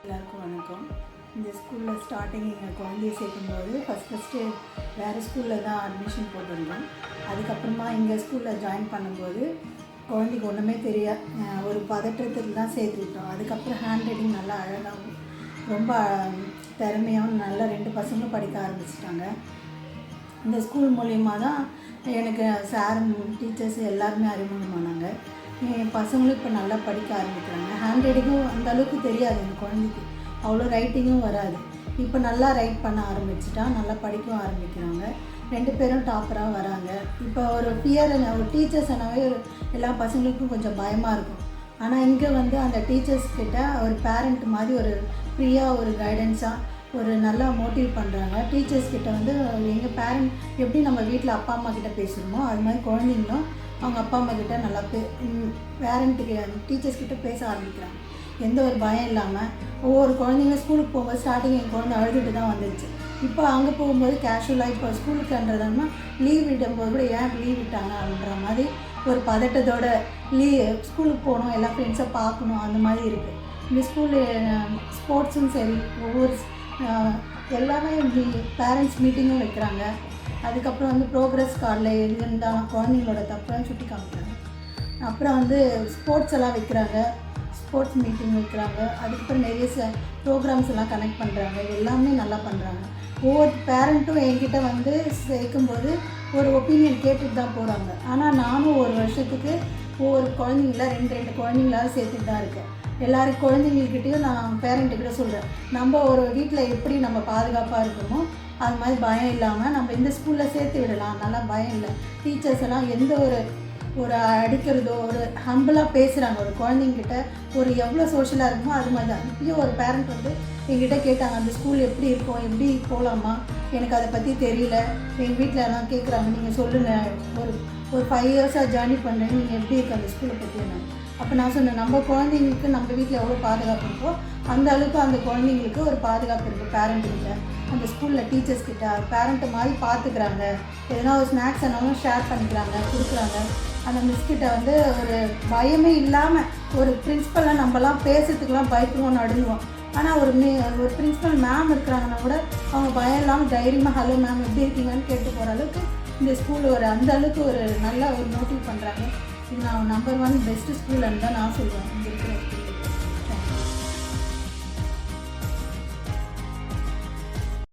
எல்லாருக்கும் வணக்கம். இந்த ஸ்கூலில் ஸ்டார்டிங் எங்கள் குழந்தைய சேர்க்கும்போது ஃபஸ்ட்டு வேறு ஸ்கூலில் தான் அட்மிஷன் போட்டிருந்தோம். அதுக்கப்புறமா இங்கே ஸ்கூலில் ஜாயின் பண்ணும்போது குழந்தைக்கு ஒன்றுமே ஒரு பதற்றத்தில் தான் சேர்த்துக்கிட்டோம். அதுக்கப்புறம் ஹேண்ட் ரைட்டிங் நல்லா அழகாகவும் ரொம்ப திறமையாகவும் நல்லா 2 பசங்களும் படிக்க ஆரம்பிச்சிட்டாங்க. இந்த ஸ்கூல் மூலிமா தான் எனக்கு சார் டீச்சர்ஸ் எல்லாருமே அறிமுகமானாங்க. என் பசங்களும் இப்போ நல்லா படிக்க ஆரம்பிக்கிறாங்க. ஹேண்ட் ரைட்டிங்கும் அந்த அளவுக்கு தெரியாது என் குழந்தைக்கு, அவ்வளோ ரைட்டிங்கும் வராது. இப்போ நல்லா ரைட் பண்ண ஆரம்பிச்சிட்டா, நல்லா படிக்கவும் ஆரம்பிக்கிறாங்க. 2 பேரும் டாப்பராக வராங்க. இப்போ ஒரு ஒரு டீச்சர்ஸ்னாவே எல்லா பசங்களுக்கும் கொஞ்சம் பயமாக இருக்கும். ஆனால் இங்கே அந்த டீச்சர்ஸ்கிட்ட ஒரு பேரண்ட் மாதிரி ஒரு ஃப்ரீயாக ஒரு கைடன்ஸாக ஒரு நல்லா மோட்டிவ் பண்ணுறாங்க. டீச்சர்ஸ்கிட்ட எங்கள் பேரண்ட் எப்படி நம்ம வீட்டில் அப்பா அம்மா கிட்டே பேசுகிறோமோ அது மாதிரி குழந்தைங்களும் அவங்க அப்பா அம்மா கிட்ட நல்லா பேரண்ட்டுக்கு டீச்சர்ஸ்கிட்ட பேச ஆரம்பிக்கிறாங்க. எந்த ஒரு பயம் இல்லாமல் ஒவ்வொரு குழந்தைங்க ஸ்கூலுக்கு போகும்போது ஸ்டார்டிங் என் குழந்தை அழுதுட்டு தான் வந்துடுச்சு. இப்போ அங்கே போகும்போது கேஷுவலாக இப்போ ஸ்கூலுக்குன்றதுனா லீவ் விடும்போது கூட ஏன் லீவ் விட்டாங்க அப்படின்ற மாதிரி ஒரு பதட்டத்தோட ஸ்கூலுக்கு போகணும், எல்லா ஃப்ரெண்ட்ஸை பார்க்கணும், அந்த மாதிரி இருக்குது. இந்த ஸ்கூலு ஸ்போர்ட்ஸும் சரி, ஒவ்வொரு எல்லாமே பேரண்ட்ஸ் மீட்டிங்கும் வைக்கிறாங்க. அதுக்கப்புறம் ப்ரோக்ரஸ் கார்டில் எது இருந்தாலும் குழந்தைங்களோட தப்பெல்லாம் சுட்டி காமிக்கிறாங்க. அப்புறம் ஸ்போர்ட்ஸ் எல்லாம் வைக்கிறாங்க, ஸ்போர்ட்ஸ் மீட்டிங் வைக்கிறாங்க. அதுக்கப்புறம் நிறைய ப்ரோக்ராம்ஸ் எல்லாம் கனெக்ட் பண்ணுறாங்க. எல்லாமே நல்லா பண்ணுறாங்க. ஒவ்வொரு பேரண்ட்டும் என்கிட்ட சேர்க்கும்போது ஒரு ஒப்பீனியன் கேட்டுட்டு தான் போகிறாங்க. ஆனால் நானும் ஒரு வருஷத்துக்கு ஒவ்வொரு குழந்தைங்கள 2 குழந்தைங்களாவது சேர்த்துட்டு தான் இருக்கேன். எல்லாரும் குழந்தைங்கக்கிட்டையும் நான் பேரண்ட்டுக்கிட்ட சொல்கிறேன், நம்ம ஒரு வீட்டில் எப்படி நம்ம பாதுகாப்பாக இருக்கணுமோ அது மாதிரி பயம் இல்லாமல் நம்ம இந்த ஸ்கூலில் சேர்த்து விடலாம். நல்லா பயம் இல்லை. டீச்சர்ஸ் எல்லாம் எந்த ஒரு அடிக்கிறதோ ஒரு ஹம்பிளாக பேசுகிறாங்க. ஒரு குழந்தைங்கிட்ட ஒரு எவ்வளோ சோஷியலாக இருக்குமோ அது மாதிரி தான். இப்பயும் ஒரு பேரண்ட் எங்கிட்ட கேட்டாங்க, அந்த ஸ்கூல் எப்படி இருக்கும், எப்படி போகலாமா, எனக்கு அதை பற்றி தெரியல, எங்கள் வீட்டில் எல்லாம் கேட்குறாங்க, நீங்கள் சொல்லுங்கள், ஒரு 5 இயர்ஸாக ஜேர்னி பண்ணுறேன்னு நீங்கள் எப்படி இருக்குது அந்த ஸ்கூலை பற்றி என்ன. அப்போ நான் சொன்னேன், நம்ம குழந்தைங்களுக்கு நம்ம வீட்டில் எவ்வளோ பாதுகாப்பு இருக்கோ அந்த அளவுக்கு அந்த குழந்தைங்களுக்கு ஒரு பாதுகாப்பு இருக்குது. பேரண்ட்டுக்கிட்ட அந்த ஸ்கூலில் டீச்சர்ஸ்கிட்ட பேரண்ட்டு மாதிரி பார்த்துக்கிறாங்க. எதனா ஒரு ஸ்நாக்ஸ் ஆனாலும் ஷேர் பண்ணிக்கிறாங்க, கொடுக்குறாங்க. அந்த மிஸ்கிட்ட ஒரு பயமே இல்லாமல் ஒரு பிரின்ஸிபலாக நம்மலாம் பேசுறதுக்கெலாம் பயப்படுவோம், நடுங்குவோம். ஆனால் ஒரு பிரின்ஸிபல் மேம் இருக்கிறாங்கன்னா கூட அவங்க பயம் இல்லாமல் தைரியமாக ஹலோ மேம் எப்படி இருக்கீங்கன்னு கேட்டு போகிற அளவுக்கு இந்த ஸ்கூல் அந்த அளவுக்கு நல்ல ஒரு மோட்டிவ் பண்ணுறாங்க. இது நான் நம்பர் 1 பெஸ்ட்டு ஸ்கூல்னு தான் நான் சொல்லுவேன்.